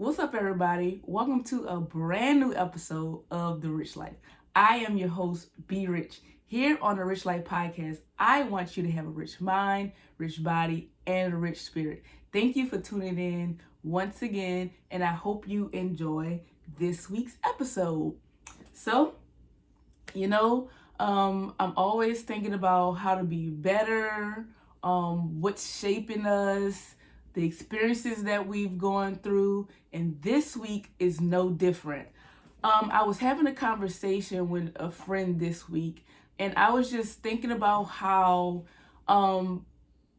What's up, everybody? Welcome to a brand new episode of The Rich Life. I am your host, BRich. Here on the Rich Life podcast, I want you to have a rich mind, rich body, and a rich spirit. Thank you for tuning in once again, and I hope you enjoy this week's episode. So, I'm always thinking about how to be better, what's shaping us, the experiences that we've gone through, and this week is no different. I was having a conversation with a friend this week, and I was just thinking about how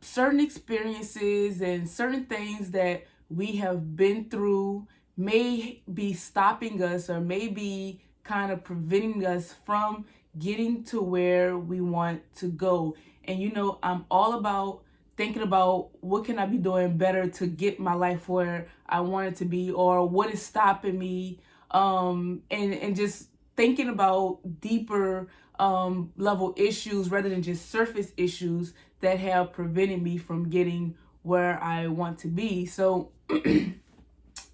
certain experiences and certain things that we have been through may be stopping us or may be kind of preventing us from getting to where we want to go. And I'm all about thinking about what can I be doing better to get my life where I want it to be, or what is stopping me, and just thinking about deeper level issues rather than just surface issues that have prevented me from getting where I want to be. So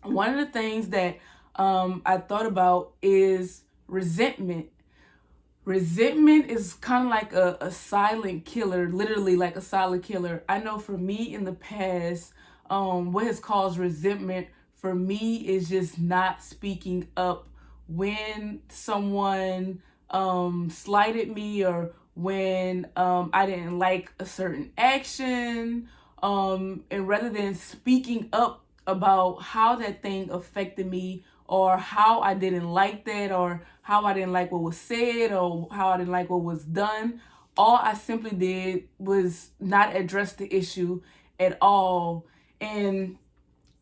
one of the things that I thought about is resentment. Resentment is kind of like a silent killer, literally like a silent killer. I know for me in the past, what has caused resentment for me is just not speaking up when someone slighted me, or when I didn't like a certain action. And rather than speaking up about how that thing affected me, or how I didn't like that, or how I didn't like what was said, or how I didn't like what was done, all I simply did was not address the issue at all. And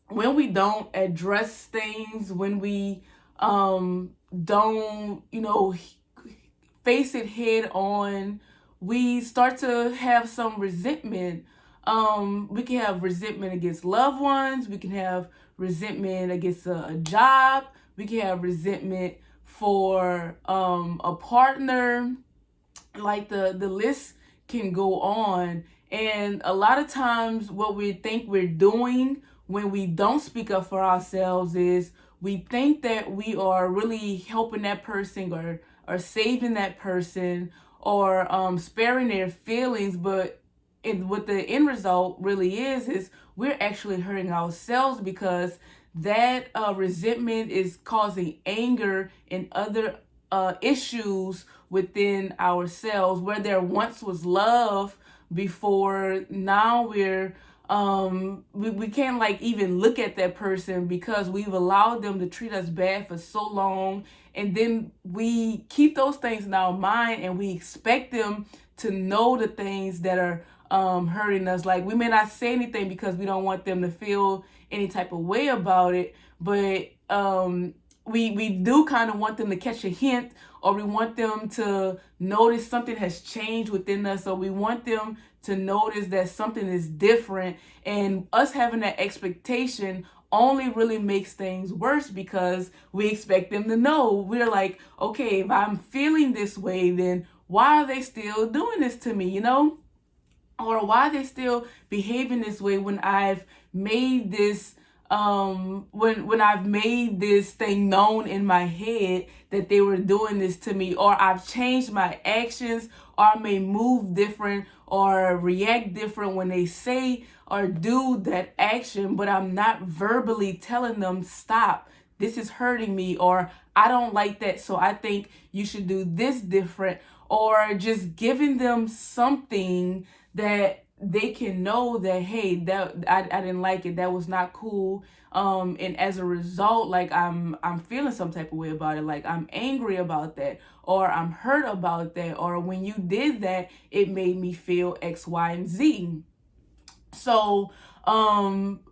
when we don't address things, when we don't, face it head on, we start to have some resentment. We can have resentment against loved ones. We can have resentment against a job. We can have resentment for a partner. Like the list can go on. And a lot of times what we think we're doing when we don't speak up for ourselves is we think that we are really helping that person, or saving that person, or sparing their feelings. But what the end result really is we're actually hurting ourselves, because that resentment is causing anger and other issues within ourselves. Where there once was love before, now we can't like even look at that person because we've allowed them to treat us bad for so long. And then we keep those things in our mind, and we expect them to know the things that are hurting us. Like, we may not say anything because we don't want them to feel any type of way about it, but we do kind of want them to catch a hint, or we want them to notice something has changed within us, or we want them to notice that something is different. And us having that expectation only really makes things worse, because we expect them to know. We're like, okay, if I'm feeling this way, then why are they still doing this to me, or why are they still behaving this way when I've made this when I've made this thing known in my head that they were doing this to me, or I've changed my actions, or I may move different or react different when they say or do that action, but I'm not verbally telling them, stop, this is hurting me, or I don't like that, so I think you should do this different, or just giving them something that they can know that, hey, that I didn't like it, that was not cool, and as a result, like, I'm feeling some type of way about it, like I'm angry about that, or I'm hurt about that, or when you did that, it made me feel X, Y, and Z. So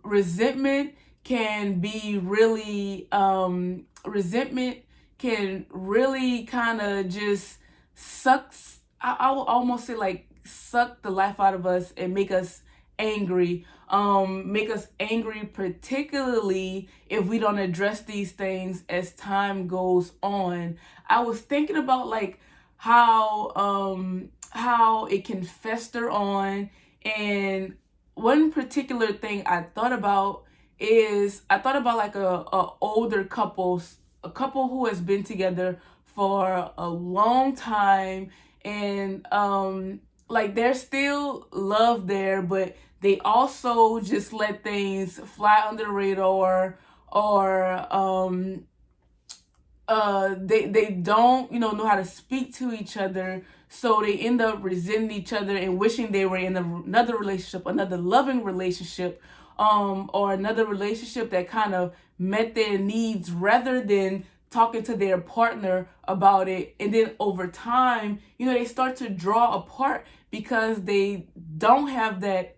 resentment can be really resentment can really kind of just sucks. I will almost say, like, suck the life out of us and make us angry. Make us angry, particularly if we don't address these things as time goes on. I was thinking about, like, how it can fester on. And one particular thing I thought about is I thought about like a older couple, a couple who has been together for a long time, and like there's still love there, but they also just let things fly under the radar, or they don't know how to speak to each other, so they end up resenting each other and wishing they were in another relationship, another loving relationship, or another relationship that kind of met their needs, rather than talking to their partner about it. And then over time, they start to draw apart because they don't have that,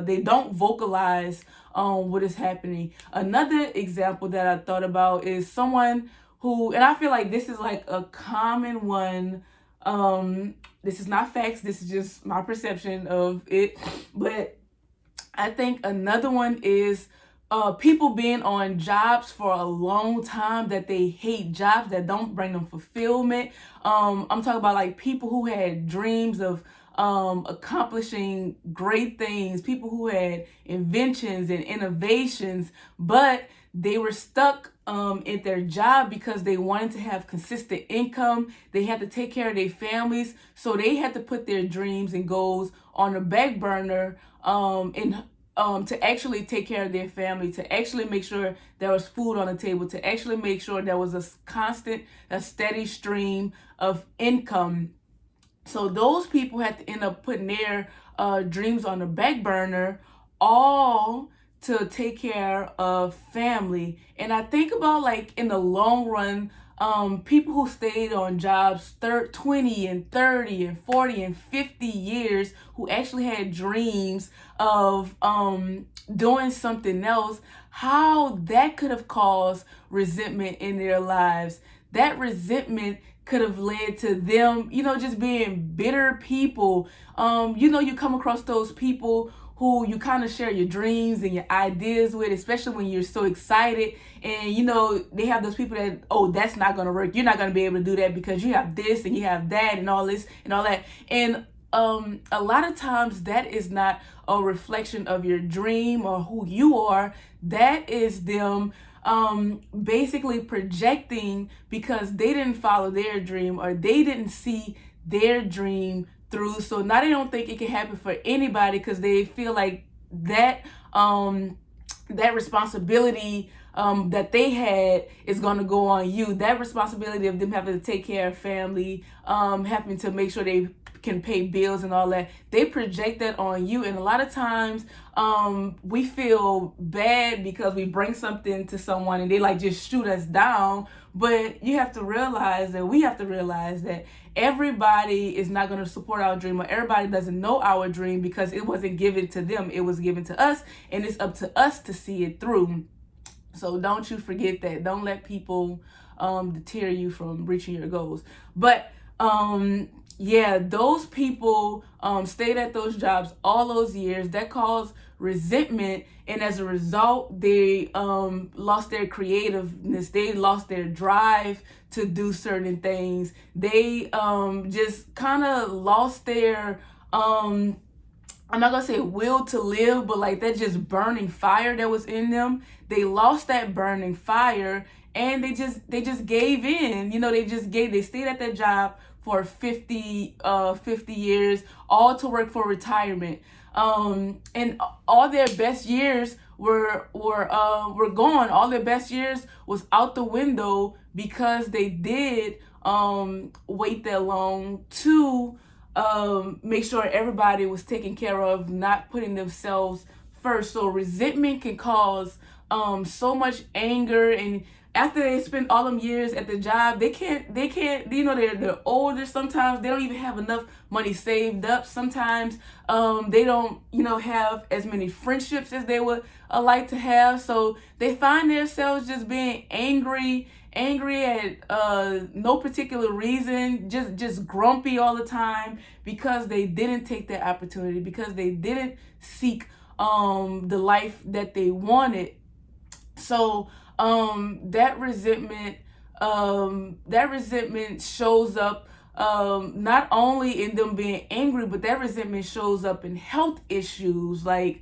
they don't vocalize what is happening. Another example that I thought about is someone who, and I feel like this is like a common one. This is not facts, this is just my perception of it. But I think another one is people being on jobs for a long time that they hate, jobs that don't bring them fulfillment. I'm talking about like people who had dreams of accomplishing great things, people who had inventions and innovations, but they were stuck at their job because they wanted to have consistent income. They had to take care of their families, so they had to put their dreams and goals on the back burner, and to actually take care of their family, to actually make sure there was food on the table, to actually make sure there was a steady stream of income. So those people had to end up putting their dreams on the back burner, all to take care of family. And I think about, like, in the long run, people who stayed on jobs 20 and 30 and 40 and 50 years, who actually had dreams of doing something else, how that could have caused resentment in their lives. That resentment could have led to them, just being bitter people. You come across those people who you kind of share your dreams and your ideas with, especially when you're so excited. And, they have those people that, oh, that's not going to work. You're not going to be able to do that because you have this and you have that and all this and all that. And a lot of times that is not a reflection of your dream or who you are. That is them basically projecting because they didn't follow their dream, or they didn't see their dream through. So now they don't think it can happen for anybody because they feel like that that responsibility that they had is going to go on you. That responsibility of them having to take care of family, having to make sure they can pay bills and all that, they project that on you. And a lot of times we feel bad because we bring something to someone and they like just shoot us down. But we have to realize that everybody is not going to support our dream, or everybody doesn't know our dream, because it wasn't given to them, it was given to us, and it's up to us to see it through. So don't you forget that. Don't let people deter you from reaching your goals. But yeah, those people stayed at those jobs all those years. That caused resentment, and as a result, they lost their creativeness. They lost their drive to do certain things. They just kind of lost their I'm not gonna say will to live, but like that just burning fire that was in them. They lost that burning fire, and they just gave in. They stayed at that job for 50 years, all to work for retirement. And all their best years were gone. All their best years was out the window because they did wait that long to make sure everybody was taken care of, not putting themselves first. So resentment can cause so much anger, and after they spend all them years at the job, they can't they're older. Sometimes they don't even have enough money saved up. Sometimes they don't have as many friendships as they would like to have. So they find themselves just being angry at no particular reason, just grumpy all the time, because they didn't take that opportunity, because they didn't seek the life that they wanted. So that resentment shows up not only in them being angry, but that resentment shows up in health issues, like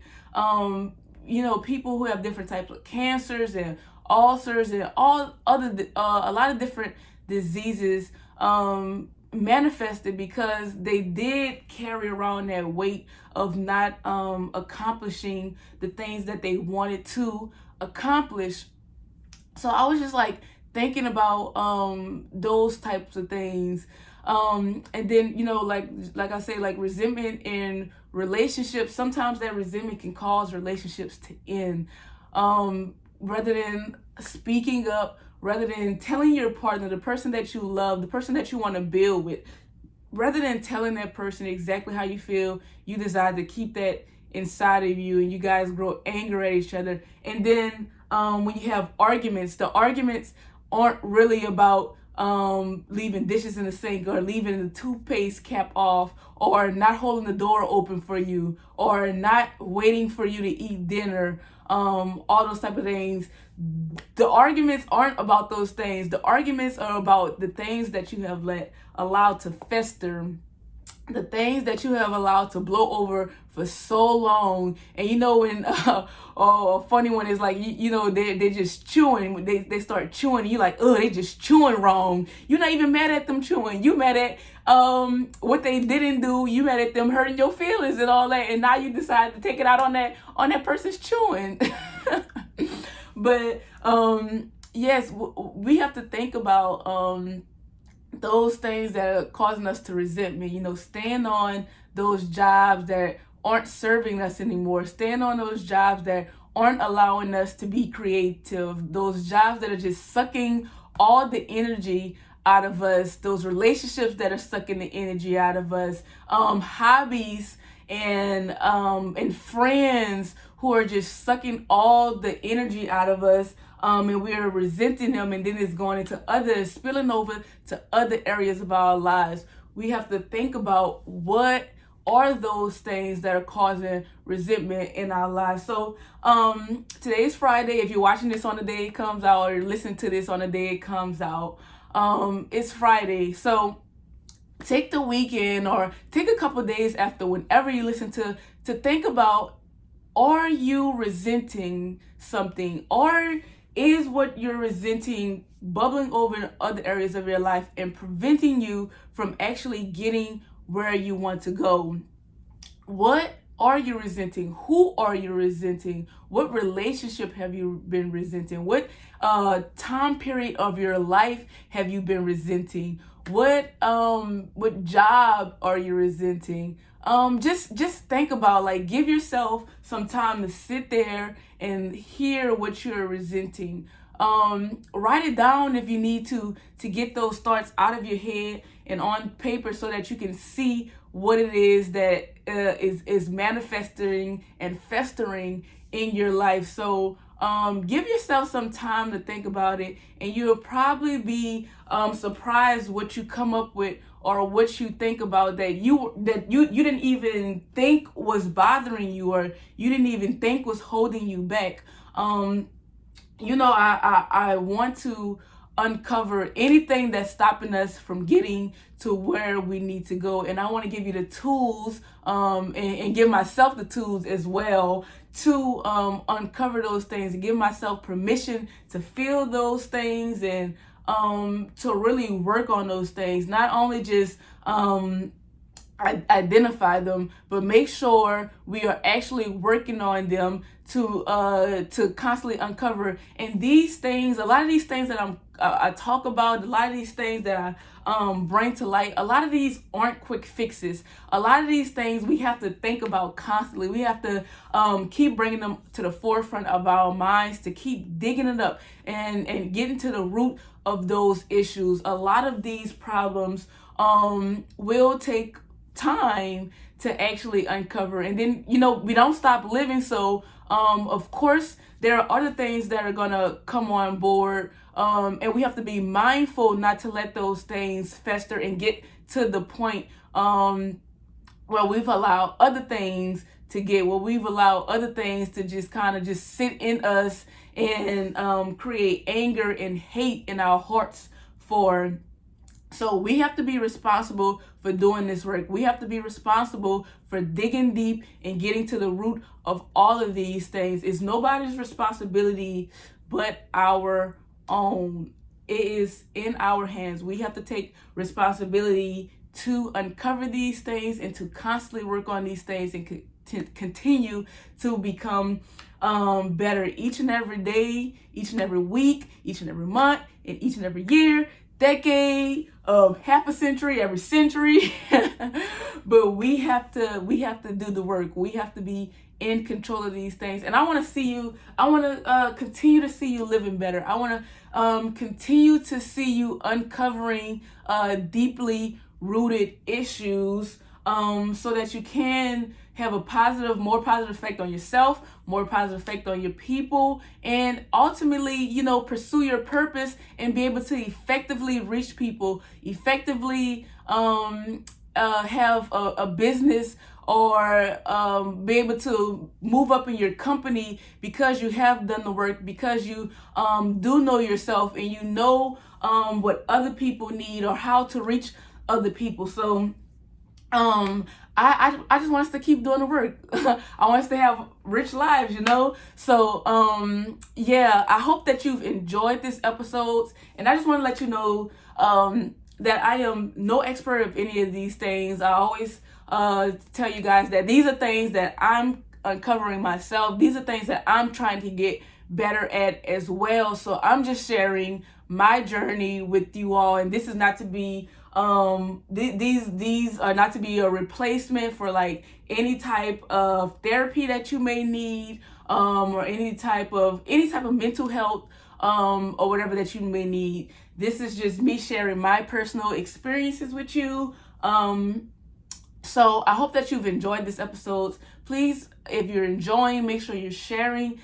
people who have different types of cancers and ulcers and all other a lot of different diseases manifested because they did carry around that weight of not accomplishing the things that they wanted to accomplish. So I was just like thinking about those types of things. And then, like I say, like resentment in relationships, sometimes that resentment can cause relationships to end. Rather than speaking up, rather than telling your partner, the person that you love, the person that you want to build with, rather than telling that person exactly how you feel, you decide to keep that inside of you, and you guys grow anger at each other. And then when you have arguments, the arguments aren't really about leaving dishes in the sink or leaving the toothpaste cap off or not holding the door open for you or not waiting for you to eat dinner, all those type of things. The arguments aren't about those things. The arguments are about the things that you have allowed to fester, the things that you have allowed to blow over for so long. And when a funny one is like, they're just chewing, they start chewing, and you're like, oh, they just chewing wrong. You're not even mad at them chewing, you mad at what they didn't do. You mad at them hurting your feelings and all that, and now you decide to take it out on that person's chewing. But yes, we have to think about those things that are causing us to resentment. Stand on those jobs that aren't serving us anymore. Stand on those jobs that aren't allowing us to be creative. Those jobs that are just sucking all the energy out of us. Those relationships that are sucking the energy out of us. Hobbies and friends who are just sucking all the energy out of us. And we're resenting them, and then it's going into others, spilling over to other areas of our lives. We have to think about what are those things that are causing resentment in our lives. So today's Friday. If you're watching this on the day it comes out, or listen to this on the day it comes out, it's Friday. So take the weekend or take a couple days after, whenever you listen, to think about, are you resenting something, or is what you're resenting bubbling over in other areas of your life and preventing you from actually getting where you want to go? What are you resenting? Who are you resenting? What relationship have you been resenting? What time period of your life have you been resenting? What job are you resenting? Just think about, give yourself some time to sit there and hear what you're resenting. Write it down if you need to get those thoughts out of your head and on paper, so that you can see what it is that is manifesting and festering in your life. So give yourself some time to think about it, and you'll probably be surprised what you come up with, or what you think about that you didn't even think was bothering you, or you didn't even think was holding you back. I want to uncover anything that's stopping us from getting to where we need to go. And I want to give you the tools and give myself the tools as well to uncover those things, and give myself permission to feel those things, and to really work on those things. Not only just identify them, but make sure we are actually working on them to constantly uncover. And these things, a lot of these things that I talk about, a lot of these things that I bring to light, a lot of these aren't quick fixes. A lot of these things we have to think about constantly. We have to keep bringing them to the forefront of our minds, to keep digging it up and getting to the root of those issues. A lot of these problems will take time to actually uncover, and then we don't stop living. So of course there are other things that are gonna come on board, and we have to be mindful not to let those things fester and get to the point where we've allowed other things to just kind of just sit in us and create anger and hate in our hearts for So we have to be responsible for doing this work. We have to be responsible for digging deep and getting to the root of all of these things. It's nobody's responsibility but our own. It is in our hands. We have to take responsibility to uncover these things and to constantly work on these things and to continue to become better each and every day, each and every week, each and every month, and each and every year, decade, half a century, every century. But we have to do the work. We have to be in control of these things. And I want to see you. I want to continue to see you living better. I want to continue to see you uncovering deeply rooted issues, so that you can have a more positive effect on yourself, more positive effect on your people, and ultimately, pursue your purpose and be able to effectively reach people, effectively have a business, or be able to move up in your company because you have done the work, because you do know yourself, and you know what other people need or how to reach other people. So I just want us to keep doing the work. I want us to have rich lives, So yeah, I hope that you've enjoyed this episode, and I just want to let you know that I am no expert of any of these things. I always tell you guys that these are things that I'm uncovering myself. These are things that I'm trying to get better at as well. So I'm just sharing my journey with you all, and this is not to be these are not to be a replacement for like any type of therapy that you may need, or any type of mental health, or whatever that you may need. This is just me sharing my personal experiences with you. So I hope that you've enjoyed this episode. Please, if you're enjoying, make sure you're sharing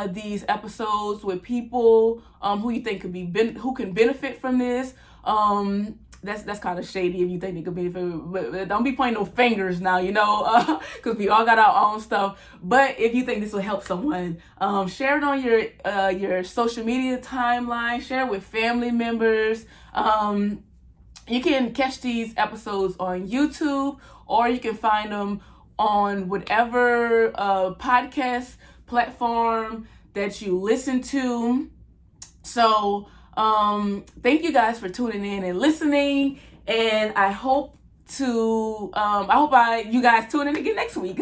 these episodes with people who you think who can benefit from this. That's kind of shady if you think they could benefit, but don't be pointing no fingers now, because we all got our own stuff. But if you think this will help someone, share it on your social media timeline. Share it with family members. You can catch these episodes on YouTube, or you can find them on whatever podcast platform that you listen to. So thank you guys for tuning in and listening, and I hope you guys tune in again next week.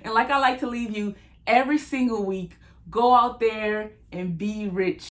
And like I like to leave you every single week, go out there and be rich.